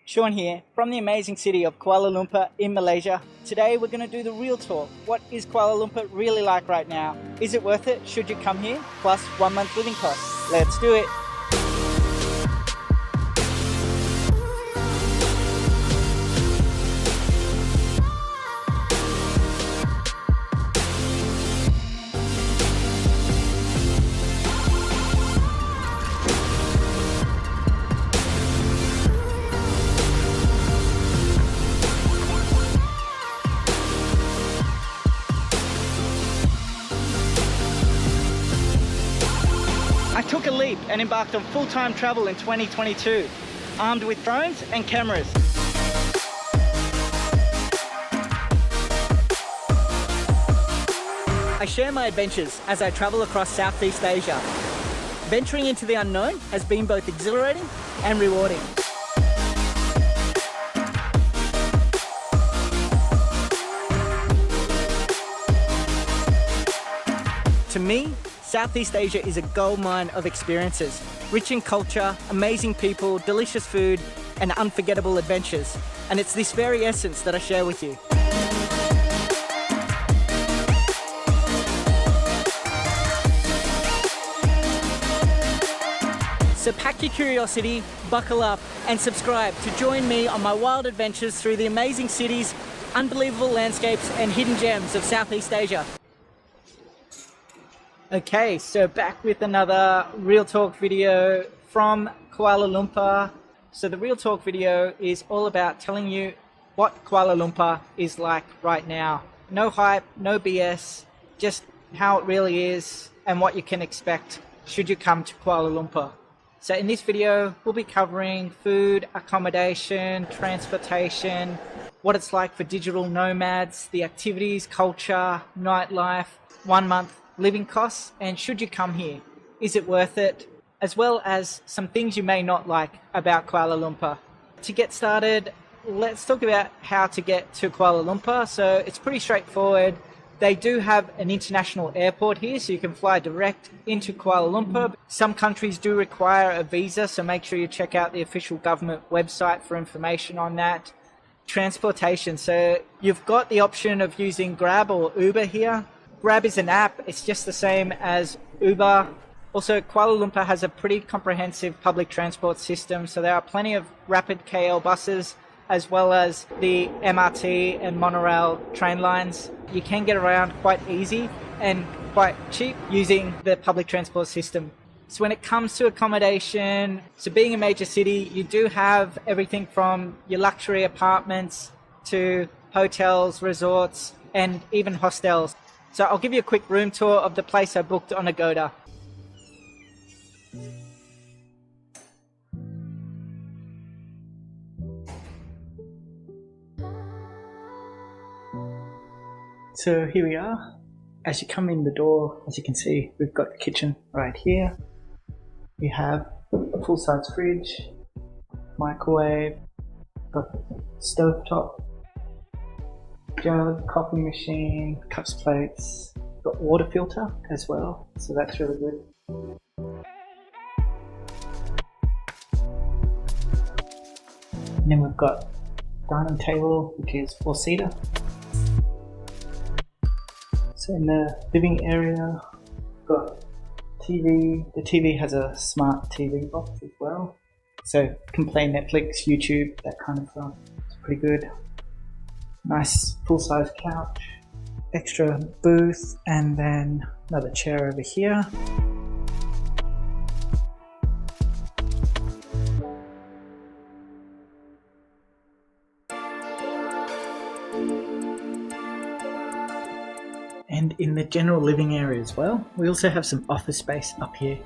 Sean here from the amazing city of Kuala Lumpur in Malaysia. Today we're going to do the real talk. What is Kuala Lumpur really like right now? Is it worth it? Should you come here? Plus 1 month living costs. Let's do it. I took a leap and embarked on full-time travel in 2022, armed with drones and cameras. I share my adventures as I travel across Southeast Asia. Venturing into the unknown has been both exhilarating and rewarding. To me, Southeast Asia is a goldmine of experiences, rich in culture, amazing people, delicious food, and unforgettable adventures. And it's this very essence that I share with you. So pack your curiosity, buckle up, and subscribe to join me on my wild adventures through the amazing cities, unbelievable landscapes, and hidden gems of Southeast Asia. Okay, so back with another Real Talk video from Kuala Lumpur. So the Real Talk video is all about telling you what Kuala Lumpur is like right now. No hype, no BS, just how it really is and what you can expect should you come to Kuala Lumpur. So in this video, we'll be covering food, accommodation, transportation, what it's like for digital nomads, the activities, culture, nightlife, 1 month living costs, and should you come here, is it worth it, as well as some things you may not like about Kuala Lumpur. To get started, let's talk about how to get to Kuala Lumpur. So it's pretty straightforward. They do have an international airport here, so you can fly direct into Kuala Lumpur. Some countries do require a visa, so make sure you check out the official government website for information on that. Transportation, so you've got the option of using Grab or Uber here. Grab is an app, it's just the same as Uber. Also, Kuala Lumpur has a pretty comprehensive public transport system, so there are plenty of rapid KL buses, as well as the MRT and monorail train lines. You can get around quite easy and quite cheap using the public transport system. So when it comes to accommodation, so being a major city, you do have everything from your luxury apartments to hotels, resorts, and even hostels. So I'll give you a quick room tour of the place I booked on Agoda. So here we are. As you come in the door, as you can see, we've got the kitchen right here. We have a full-size fridge, microwave, got stovetop, jug, coffee machine, cups, plates, got water filter as well, so that's really good. And then we've got dining table, which is 4-seater. So in the living area, we've got TV. The TV has a smart TV box as well, so you can play Netflix, YouTube, that kind of stuff. It's pretty good. Nice full-size couch, extra booth, and then another chair over here. And in the general living area as well, we also have some office space up here.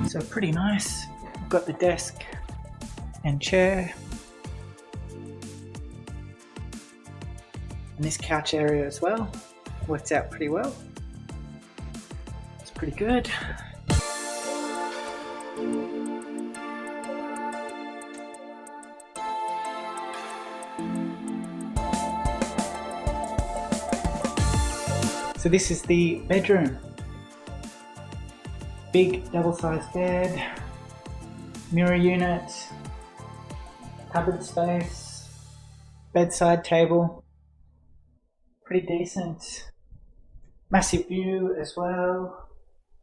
So pretty nice. We've got the desk and chair. And this couch area as well. Works out pretty well. It's pretty good. So this is the bedroom. Big double-sized bed, mirror unit, cupboard space, bedside table. Pretty decent. Massive view as well.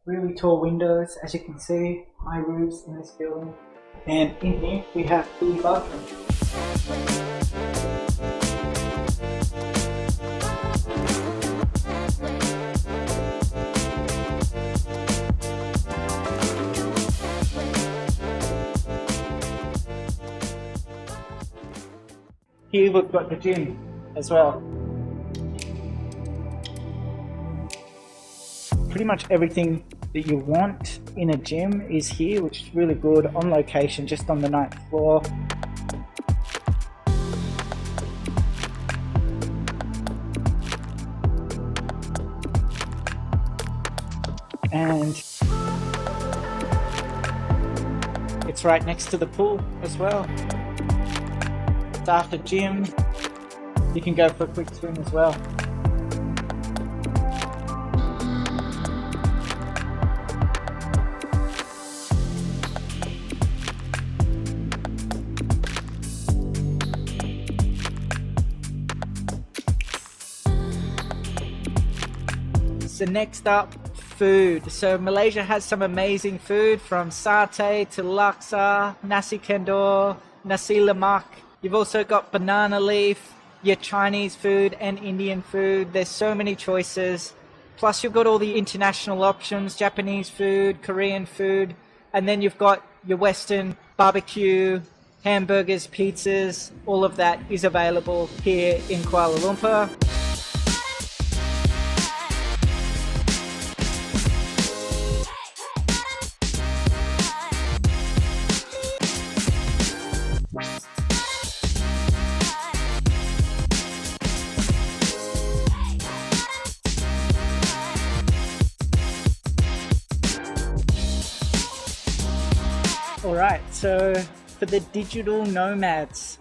Really tall windows, as you can see. High roofs in this building. And in here we have the bathroom. Here we've got the gym as well. Pretty much everything that you want in a gym is here, which is really good, on location, just on the 9th floor. And it's right next to the pool as well. So after gym, you can go for a quick swim as well. So next up, food. So Malaysia has some amazing food, from satay to laksa, nasi kandar, nasi lemak. You've also got banana leaf, your Chinese food and Indian food. There's so many choices. Plus you've got all the international options, Japanese food, Korean food, and then you've got your Western barbecue, hamburgers, pizzas. All of that is available here in Kuala Lumpur. Alright, so for the digital nomads,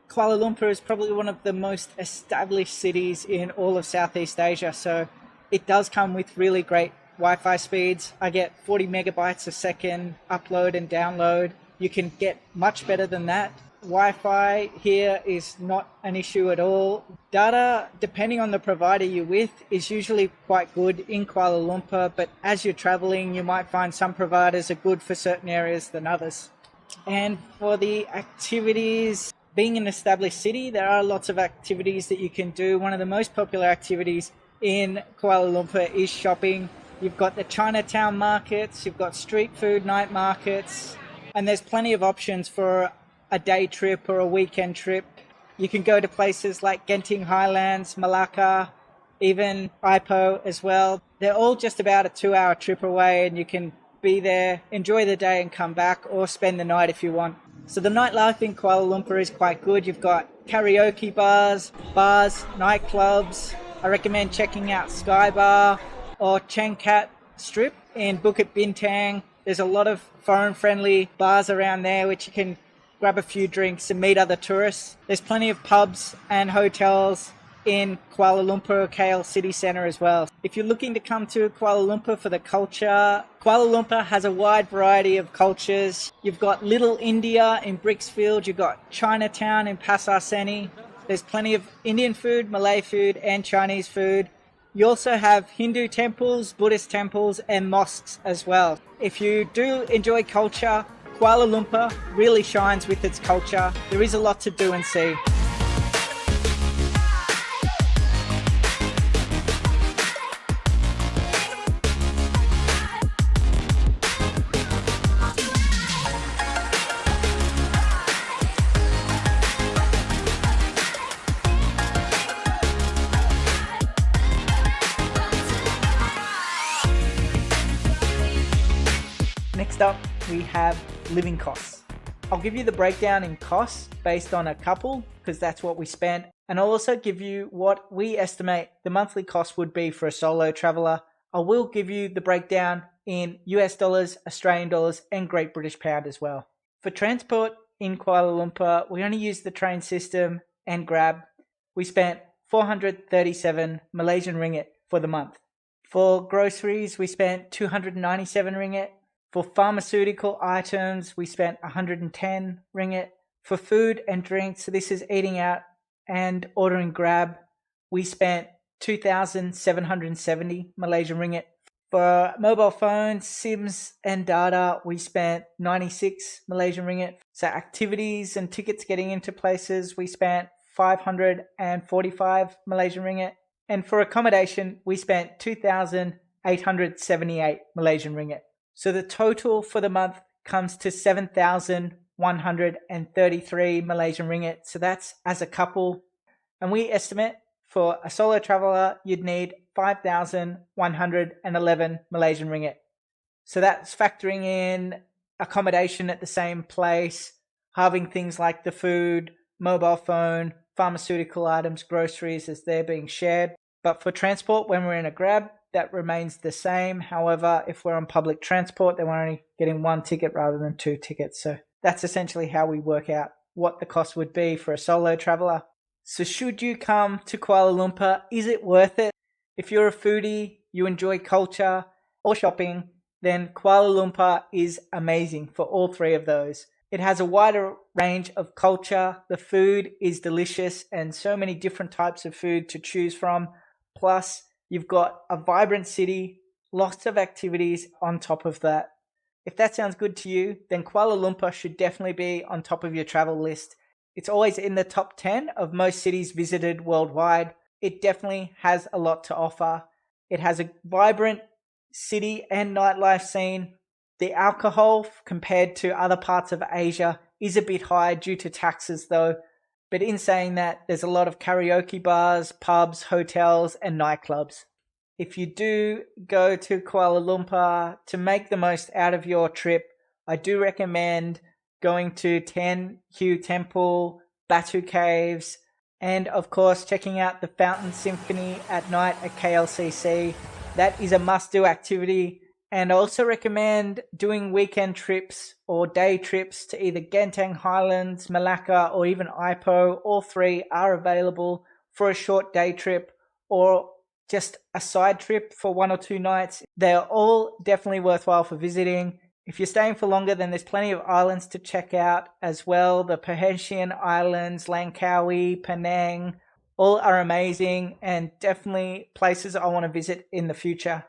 Kuala Lumpur is probably one of the most established cities in all of Southeast Asia, so it does come with really great Wi-Fi speeds. I get 40 megabytes a second upload and download. You can get much better than that. Wi-Fi here is not an issue at all. Data, depending on the provider you're with, is usually quite good in Kuala Lumpur, but as you're traveling, you might find some providers are good for certain areas than others. And for the activities, being an established city, there are lots of activities that you can do. One of the most popular activities in Kuala Lumpur is shopping. You've got the Chinatown markets, you've got street food night markets, and there's plenty of options for a day trip or a weekend trip. You can go to places like Genting Highlands, Malacca, even Ipoh as well. They're all just about a 2-hour trip away, and you can be there, enjoy the day and come back, or spend the night if you want. So the nightlife in Kuala Lumpur is quite good. You've got karaoke bars, nightclubs. I recommend checking out Sky Bar or Changkat Strip in Bukit Bintang. There's a lot of foreign-friendly bars around there which you can grab a few drinks and meet other tourists. There's plenty of pubs and hotels in Kuala Lumpur KL city centre as well. If you're looking to come to Kuala Lumpur for the culture, Kuala Lumpur has a wide variety of cultures. You've got Little India in Brixfield, you've got Chinatown in Pasar Seni. There's plenty of Indian food, Malay food and Chinese food. You also have Hindu temples, Buddhist temples and mosques as well. If you do enjoy culture, Kuala Lumpur really shines with its culture. There is a lot to do and see. Next up, we have living costs. I'll give you the breakdown in costs based on a couple, because that's what we spent. And I'll also give you what we estimate the monthly cost would be for a solo traveler. I will give you the breakdown in US dollars, Australian dollars, and Great British Pound as well. For transport in Kuala Lumpur, we only use the train system and Grab. We spent 437 Malaysian ringgit for the month. For groceries, we spent 297 ringgit. For pharmaceutical items, we spent 110 ringgit. For food and drinks, so this is eating out and ordering Grab, we spent 2,770 Malaysian ringgit. For mobile phones, SIMs and data, we spent 96 Malaysian ringgit. So activities and tickets getting into places, we spent 545 Malaysian ringgit. And for accommodation, we spent 2,878 Malaysian ringgit. So the total for the month comes to 7,133 Malaysian ringgit. So that's as a couple. And we estimate for a solo traveler, you'd need 5,111 Malaysian ringgit. So that's factoring in accommodation at the same place, having things like the food, mobile phone, pharmaceutical items, groceries as they're being shared. But for transport, when we're in a Grab, that remains the same. However, if we're on public transport, then we're only getting one ticket rather than two tickets. So that's essentially how we work out what the cost would be for a solo traveler. So should you come to Kuala Lumpur, is it worth it? If you're a foodie, you enjoy culture or shopping, then Kuala Lumpur is amazing for all three of those. It has a wider range of culture. The food is delicious and so many different types of food to choose from. Plus, you've got a vibrant city, lots of activities on top of that. If that sounds good to you, then Kuala Lumpur should definitely be on top of your travel list. It's always in the top 10 of most cities visited worldwide. It definitely has a lot to offer. It has a vibrant city and nightlife scene. The alcohol compared to other parts of Asia is a bit high due to taxes though. But in saying that, there's a lot of karaoke bars, pubs, hotels and nightclubs. If you do go to Kuala Lumpur to make the most out of your trip, I do recommend going to Ten Hue Temple, Batu Caves, and of course checking out the Fountain Symphony at night at KLCC. That is a must-do activity. And I also recommend doing weekend trips or day trips to either Genting Highlands, Malacca, or even Ipoh. All three are available for a short day trip or just a side trip for 1 or 2 nights. They are all definitely worthwhile for visiting. If you're staying for longer, then there's plenty of islands to check out as well. The Perhentian Islands, Langkawi, Penang, all are amazing and definitely places I want to visit in the future.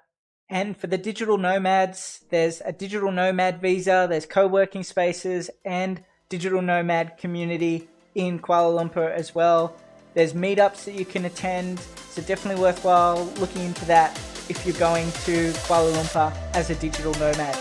And for the digital nomads, there's a digital nomad visa, there's co-working spaces and digital nomad community in Kuala Lumpur as well. There's meetups that you can attend, so definitely worthwhile looking into that if you're going to Kuala Lumpur as a digital nomad.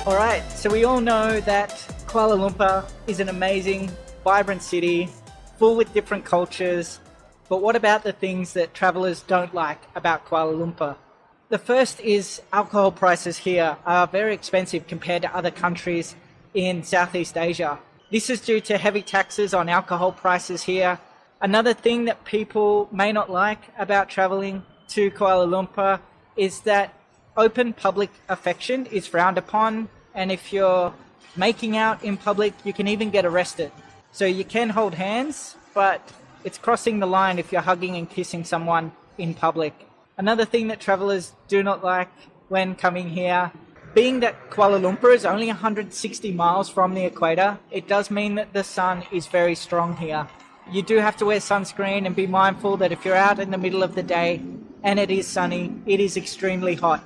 Alright, so we all know that Kuala Lumpur is an amazing, vibrant city, full with different cultures, but what about the things that travellers don't like about Kuala Lumpur? The first is alcohol prices here are very expensive compared to other countries in Southeast Asia. This is due to heavy taxes on alcohol prices here. Another thing that people may not like about travelling to Kuala Lumpur is that open public affection is frowned upon. And if you're making out in public, you can even get arrested. So you can hold hands, but it's crossing the line if you're hugging and kissing someone in public. Another thing that travellers do not like when coming here, being that Kuala Lumpur is only 160 miles from the equator, it does mean that the sun is very strong here. You do have to wear sunscreen and be mindful that if you're out in the middle of the day and it is sunny, it is extremely hot.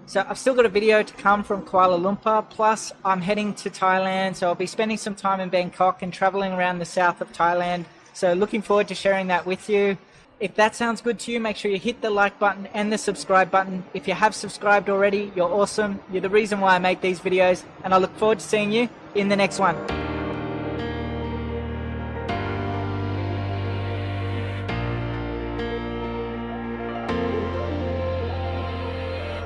So I've still got a video to come from Kuala Lumpur, plus I'm heading to Thailand, so I'll be spending some time in Bangkok and traveling around the south of Thailand. So looking forward to sharing that with you. If that sounds good to you, make sure you hit the like button and the subscribe button. If you have subscribed already, you're awesome. You're the reason why I make these videos, and I look forward to seeing you in the next one.